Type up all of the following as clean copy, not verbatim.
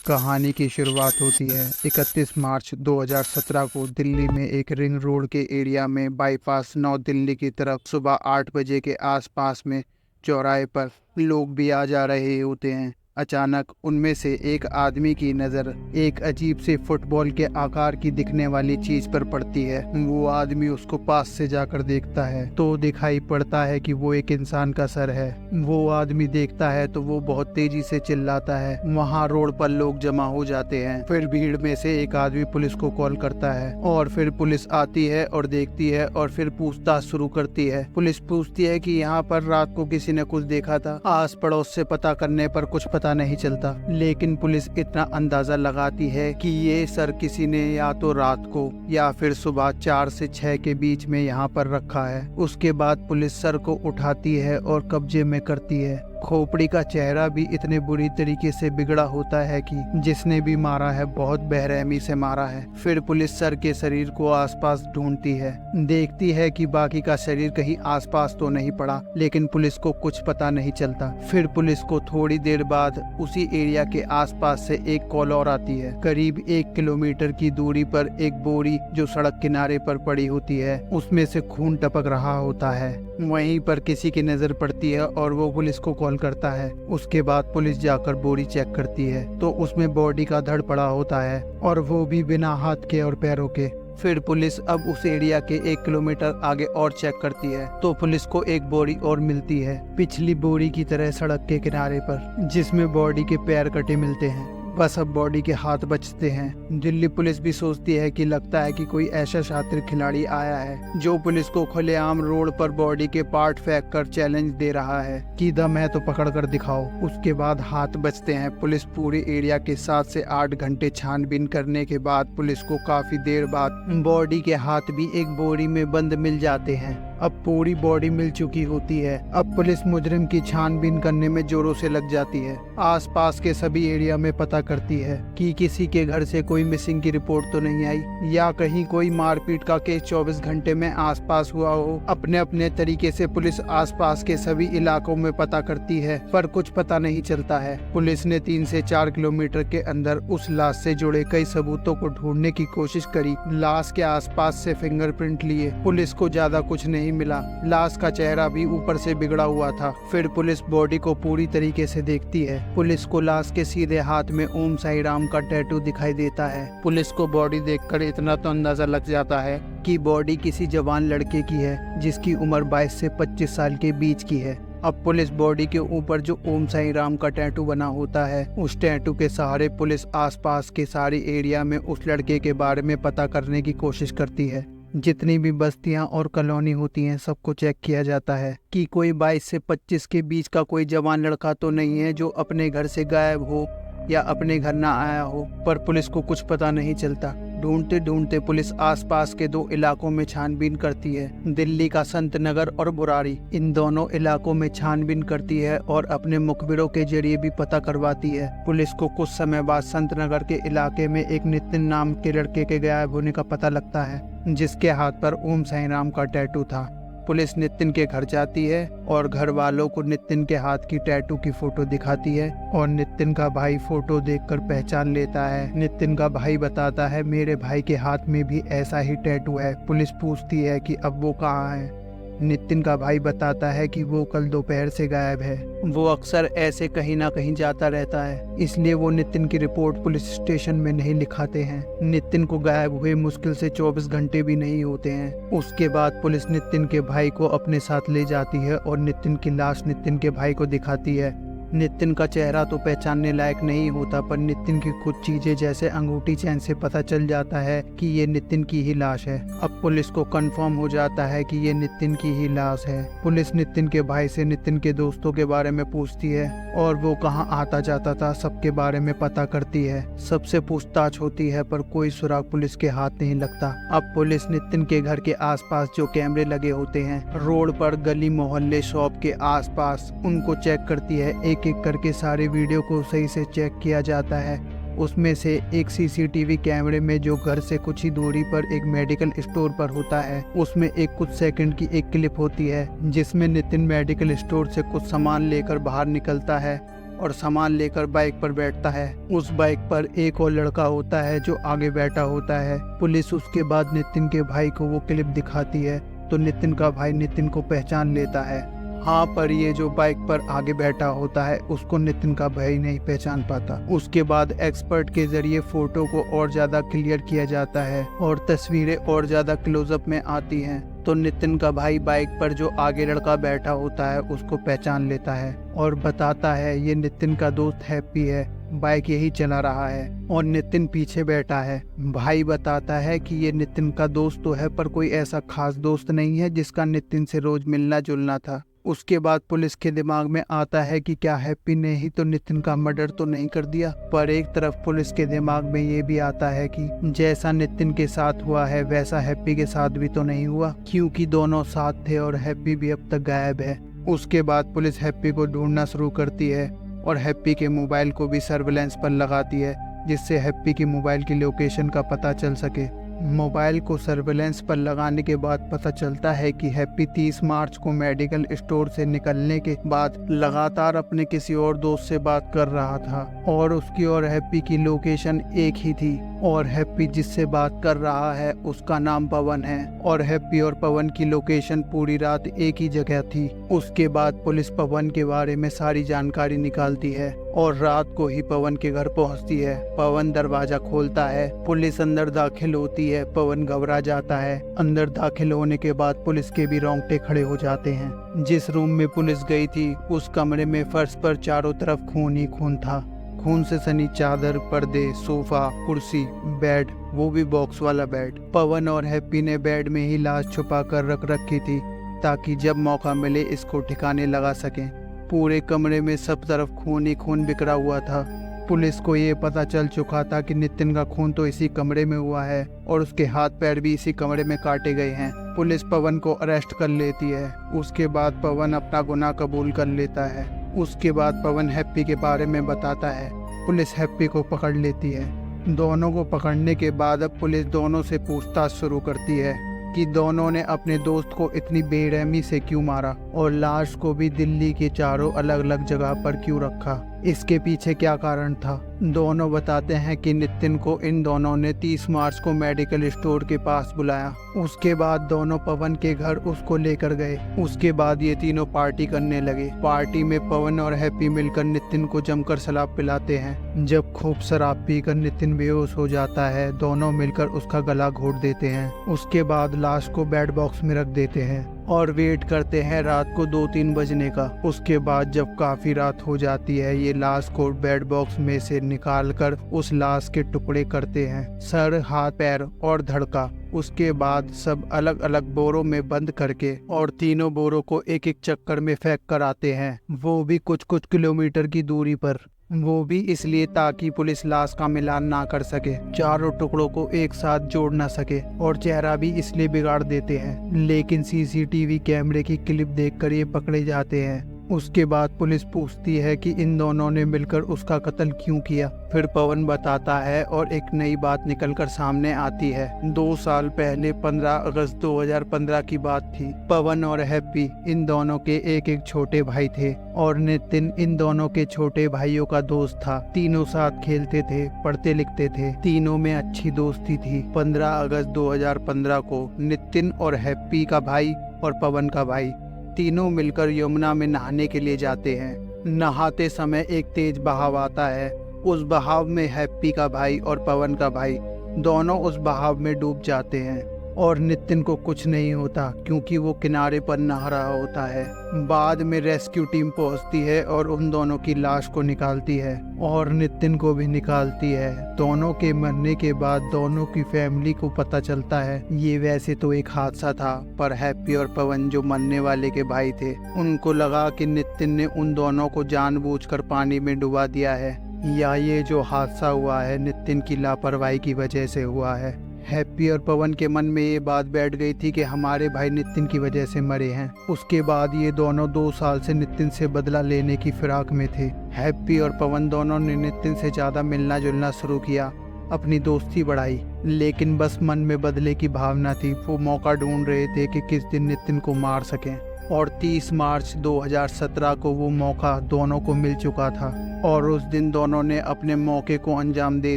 कहानी की शुरुआत होती है 31 मार्च 2017 को दिल्ली में एक रिंग रोड के एरिया में बाईपास नौ दिल्ली की तरफ सुबह 8 बजे के आसपास में चौराहे पर लोग भी आ जा रहे होते हैं। अचानक उनमें से एक आदमी की नज़र एक अजीब से फुटबॉल के आकार की दिखने वाली चीज पर पड़ती है। वो आदमी उसको पास से जाकर देखता है तो दिखाई पड़ता है कि वो एक इंसान का सर है। वो आदमी देखता है तो वो बहुत तेजी से चिल्लाता है। वहाँ रोड पर लोग जमा हो जाते हैं। फिर भीड़ में से एक आदमी पुलिस को कॉल करता है और फिर पुलिस आती है और देखती है और फिर पूछताछ शुरू करती है। पुलिस पूछती है कि यहाँ पर रात को किसी ने कुछ देखा था। आस पड़ोस से पता करने पर कुछ पता नहीं चलता, लेकिन पुलिस इतना अंदाजा लगाती है कि ये सर किसी ने या तो रात को या फिर सुबह 4 से 6 के बीच में यहाँ पर रखा है। उसके बाद पुलिस सर को उठाती है और कब्जे में करती है। खोपड़ी का चेहरा भी इतने बुरी तरीके से बिगड़ा होता है कि जिसने भी मारा है बहुत बेरहमी से मारा है। फिर पुलिस सर के शरीर को आसपास ढूंढती है, देखती है कि बाकी का शरीर कहीं आसपास तो नहीं पड़ा, लेकिन पुलिस को कुछ पता नहीं चलता। फिर पुलिस को थोड़ी देर बाद उसी एरिया के आसपास से एक कॉल और आती है। करीब 1 किलोमीटर की दूरी पर एक बोरी जो सड़क किनारे पर पड़ी होती है, उसमें से खून टपक रहा होता है। वहीं पर किसी की नजर पड़ती है और वो पुलिस को कॉल करता है। उसके बाद पुलिस जाकर बोरी चेक करती है तो उसमें बॉडी का धड़ पड़ा होता है और वो भी बिना हाथ के और पैरों के। फिर पुलिस अब उस एरिया के 1 किलोमीटर आगे और चेक करती है तो पुलिस को एक बोरी और मिलती है, पिछली बोरी की तरह सड़क के किनारे पर, जिसमें बॉडी के पैर कटे मिलते हैं। बस अब बॉडी के हाथ बचते हैं। दिल्ली पुलिस भी सोचती है कि लगता है कि कोई ऐसा शातिर खिलाड़ी आया है जो पुलिस को खुलेआम रोड पर बॉडी के पार्ट फेंक कर चैलेंज दे रहा है कि दम है तो पकड़ कर दिखाओ। उसके बाद हाथ बचते हैं। पुलिस पूरे एरिया के 7 से 8 घंटे छानबीन करने के बाद पुलिस को काफी देर बाद बॉडी के हाथ भी एक बोरी में बंद मिल जाते हैं। अब पूरी बॉडी मिल चुकी होती है। अब पुलिस मुजरिम की छानबीन करने में जोरों से लग जाती है। आसपास के सभी एरिया में पता करती है कि किसी के घर से कोई मिसिंग की रिपोर्ट तो नहीं आई या कहीं कोई मारपीट का केस 24 घंटे में आसपास हुआ हो। अपने अपने तरीके से पुलिस आसपास के सभी इलाकों में पता करती है, पर कुछ पता नहीं चलता है। पुलिस ने 3 से 4 किलोमीटर के अंदर उस लाश से जुड़े कई सबूतों को ढूंढने की कोशिश करी। लाश के आसपास से फिंगरप्रिंट लिए, पुलिस को ज्यादा कुछ नहीं मिला। लाश का चेहरा भी ऊपर से बिगड़ा हुआ था। फिर पुलिस बॉडी को पूरी तरीके से देखती है। पुलिस को लाश के सीधे हाथ में ओम साई राम का टैटू दिखाई देता है। पुलिस को बॉडी देखकर इतना तो अंदाजा लग जाता है कि बॉडी किसी जवान लड़के की है जिसकी उम्र 22 से 25 साल के बीच की है। अब पुलिस बॉडी के ऊपर जो ओम साई राम का टैटू बना होता है, उस टैटू के सहारे पुलिस आसपास के सारे एरिया में उस लड़के के बारे में पता करने की कोशिश करती है। जितनी भी बस्तियां और कॉलोनी होती हैं, सबको चेक किया जाता है कि कोई 22 से 25 के बीच का कोई जवान लड़का तो नहीं है जो अपने घर से गायब हो या अपने घर ना आया हो। पर पुलिस को कुछ पता नहीं चलता। ढूंढते ढूंढते पुलिस आसपास के 2 इलाकों में छानबीन करती है, दिल्ली का संत नगर और बुरारी। इन दोनों इलाकों में छानबीन करती है और अपने मुखबिरों के जरिए भी पता करवाती है। पुलिस को कुछ समय बाद संत नगर के इलाके में एक नितिन नाम के लड़के के गायब होने का पता लगता है, जिसके हाथ पर ओम साई राम का टैटू था। पुलिस नितिन के घर जाती है और घर वालों को नितिन के हाथ की टैटू की फोटो दिखाती है और नितिन का भाई फोटो देखकर पहचान लेता है। नितिन का भाई बताता है, मेरे भाई के हाथ में भी ऐसा ही टैटू है। पुलिस पूछती है कि अब वो कहाँ है। नितिन का भाई बताता है कि वो कल दोपहर से गायब है। वो अक्सर ऐसे कहीं ना कहीं जाता रहता है, इसलिए वो नितिन की रिपोर्ट पुलिस स्टेशन में नहीं लिखाते हैं। नितिन को गायब हुए मुश्किल से 24 घंटे भी नहीं होते हैं। उसके बाद पुलिस नितिन के भाई को अपने साथ ले जाती है और नितिन की लाश नितिन के भाई को दिखाती है। नितिन का चेहरा तो पहचानने लायक नहीं होता, पर नितिन की कुछ चीजें जैसे अंगूठी चैन से पता चल जाता है कि ये नितिन की ही लाश है। अब पुलिस को कंफर्म हो जाता है कि ये नितिन की ही लाश है। पुलिस नितिन के भाई से नितिन के दोस्तों के बारे में पूछती है और वो कहाँ आता जाता था, सबके बारे में पता करती है। सबसे पूछताछ होती है पर कोई सुराग पुलिस के हाथ नहीं लगता। अब पुलिस नितिन के घर के आसपास जो कैमरे लगे होते हैं, रोड पर, गली मोहल्ले, शॉप के आसपास, उनको चेक करती है। एक एक करके सारे वीडियो को सही से चेक किया जाता है। उसमें से एक सीसीटीवी कैमरे में जो घर से कुछ ही दूरी पर एक मेडिकल स्टोर पर होता है, उसमें एक कुछ सेकंड की एक क्लिप होती है जिसमें नितिन मेडिकल स्टोर से कुछ सामान लेकर बाहर निकलता है और सामान लेकर बाइक पर बैठता है। उस बाइक पर एक और लड़का होता है जो आगे बैठा होता है। पुलिस उसके बाद नितिन के भाई को वो क्लिप दिखाती है तो नितिन का भाई नितिन को पहचान लेता है। हाँ, पर ये जो बाइक पर आगे बैठा होता है उसको नितिन का भाई नहीं पहचान पाता। उसके बाद एक्सपर्ट के जरिए फोटो को और ज्यादा क्लियर किया जाता है और तस्वीरें और ज्यादा क्लोजअप में आती हैं तो नितिन का भाई बाइक पर जो आगे लड़का बैठा होता है उसको पहचान लेता है और बताता है ये नितिन का दोस्त हैप्पी है, बाइक यही चला रहा है और नितिन पीछे बैठा है। भाई बताता है कि ये नितिन का दोस्त तो है पर कोई ऐसा खास दोस्त नहीं है जिसका नितिन से रोज मिलना जुलना था। उसके बाद पुलिस के दिमाग में आता है कि क्या हैप्पी ने ही तो नितिन का मर्डर तो नहीं कर दिया। पर एक तरफ पुलिस के दिमाग में ये भी आता है कि जैसा नितिन के साथ हुआ है वैसा हैप्पी के साथ भी तो नहीं हुआ, क्योंकि दोनों साथ थे और हैप्पी भी अब तक गायब है। उसके बाद पुलिस हैप्पी को ढूंढना शुरू करती है और हैप्पी के मोबाइल को भी सर्विलेंस पर लगाती है जिससे हैप्पी की मोबाइल की लोकेशन का पता चल सके। मोबाइल को सर्विलेंस पर लगाने के बाद पता चलता है कि हैप्पी 30 मार्च को मेडिकल स्टोर से निकलने के बाद लगातार अपने किसी और दोस्त से बात कर रहा था और उसकी और हैप्पी की लोकेशन एक ही थी और हैप्पी जिससे बात कर रहा है उसका नाम पवन है और हैप्पी और पवन की लोकेशन पूरी रात एक ही जगह थी। उसके बाद पुलिस पवन के बारे में सारी जानकारी निकालती है और रात को ही पवन के घर पहुंचती है। पवन दरवाजा खोलता है, पुलिस अंदर दाखिल होती है। पवन घबरा जाता है। अंदर दाखिल होने के बाद पुलिस के भी रोंगटे खड़े हो जाते हैं। जिस रूम में पुलिस गई थी उस कमरे में फर्श पर चारों तरफ खून ही खून था। खून से सनी चादर, पर्दे, सोफा, कुर्सी, बेड, वो भी बॉक्स वाला बेड। पवन और हैप्पी ने बेड में ही लाश छुपा कर रख रखी थी ताकि जब मौका मिले इसको ठिकाने लगा सकें। पूरे कमरे में सब तरफ खून ही खून बिखरा हुआ था। पुलिस को ये पता चल चुका था कि नितिन का खून तो इसी कमरे में हुआ है और उसके हाथ पैर भी इसी कमरे में काटे गए हैं। पुलिस पवन को अरेस्ट कर लेती है। उसके बाद पवन अपना गुनाह कबूल कर लेता है। उसके बाद पवन हैप्पी के बारे में बताता है। पुलिस हैप्पी को पकड़ लेती है। दोनों को पकड़ने के बाद अब पुलिस दोनों से पूछताछ शुरू करती है कि दोनों ने अपने दोस्त को इतनी बेरहमी से क्यों मारा और लाश को भी दिल्ली के चारों अलग अलग जगह पर क्यों रखा, इसके पीछे क्या कारण था। दोनों बताते हैं कि नितिन को इन दोनों ने 30 मार्च को मेडिकल स्टोर के पास बुलाया। उसके बाद दोनों पवन के घर उसको लेकर गए। उसके बाद ये तीनों पार्टी करने लगे। पार्टी में पवन और हैप्पी मिलकर नितिन को जमकर शराब पिलाते हैं। जब खूब शराब पीकर नितिन बेहोश हो जाता है दोनों मिलकर उसका गला घोट देते हैं। उसके बाद लाश को बेड बॉक्स में रख देते हैं और वेट करते हैं रात को 2-3 बजने का। उसके बाद जब काफी रात हो जाती है ये लाश को बेड बॉक्स में से निकालकर उस लाश के टुकड़े करते हैं, सर, हाथ, पैर और धड़का। उसके बाद सब अलग अलग बोरों में बंद करके और तीनों बोरों को एक एक चक्कर में फेंक कर आते हैं, वो भी कुछ कुछ किलोमीटर की दूरी पर। वो भी इसलिए ताकि पुलिस लाश का मिलान ना कर सके, चारों टुकड़ों को एक साथ जोड़ ना सके और चेहरा भी इसलिए बिगाड़ देते हैं। लेकिन सीसीटीवी कैमरे की क्लिप देखकर ये पकड़े जाते हैं। उसके बाद पुलिस पूछती है कि इन दोनों ने मिलकर उसका कत्ल क्यों किया। फिर पवन बताता है और एक नई बात निकलकर सामने आती है। 2 साल पहले 15 अगस्त 2015 की बात थी। पवन और हैप्पी इन दोनों के एक एक छोटे भाई थे और नितिन इन दोनों के छोटे भाइयों का दोस्त था। तीनों साथ खेलते थे, पढ़ते लिखते थे, तीनों में अच्छी दोस्ती थी। 15 अगस्त 2015 को नितिन और हैप्पी का भाई और पवन का भाई तीनों मिलकर यमुना में नहाने के लिए जाते हैं। नहाते समय एक तेज बहाव आता है। उस बहाव में हैप्पी का भाई और पवन का भाई दोनों उस बहाव में डूब जाते हैं और नितिन को कुछ नहीं होता क्योंकि वो किनारे पर नहा रहा होता है। बाद में रेस्क्यू टीम पहुंचती है और उन दोनों की लाश को निकालती है और नितिन को भी निकालती है। दोनों के मरने के बाद दोनों की फैमिली को पता चलता है ये वैसे तो एक हादसा था, पर हैप्पी और पवन जो मरने वाले के भाई थे उनको लगा कि नितिन ने उन दोनों को जानबूझकर पानी में डुबा दिया है या ये जो हादसा हुआ है नितिन की लापरवाही की वजह से हुआ है। हैप्पी और पवन के मन में ये बात बैठ गई थी कि हमारे भाई नितिन की वजह से मरे हैं। उसके बाद ये दोनों 2 साल से नितिन से बदला लेने की फिराक में थे। हैप्पी और पवन दोनों ने नितिन से ज़्यादा मिलना जुलना शुरू किया, अपनी दोस्ती बढ़ाई, लेकिन बस मन में बदले की भावना थी। वो मौका ढूंढ रहे थे कि किस दिन नितिन को मार सकें। और 30 मार्च 2017 को वो मौका दोनों को मिल चुका था और उस दिन दोनों ने अपने मौके को अंजाम दे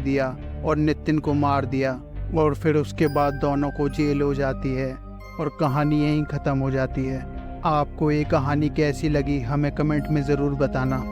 दिया और नितिन को मार दिया और फिर उसके बाद दोनों को जेल हो जाती है और कहानी यहीं ख़त्म हो जाती है। आपको ये कहानी कैसी लगी हमें कमेंट में ज़रूर बताना।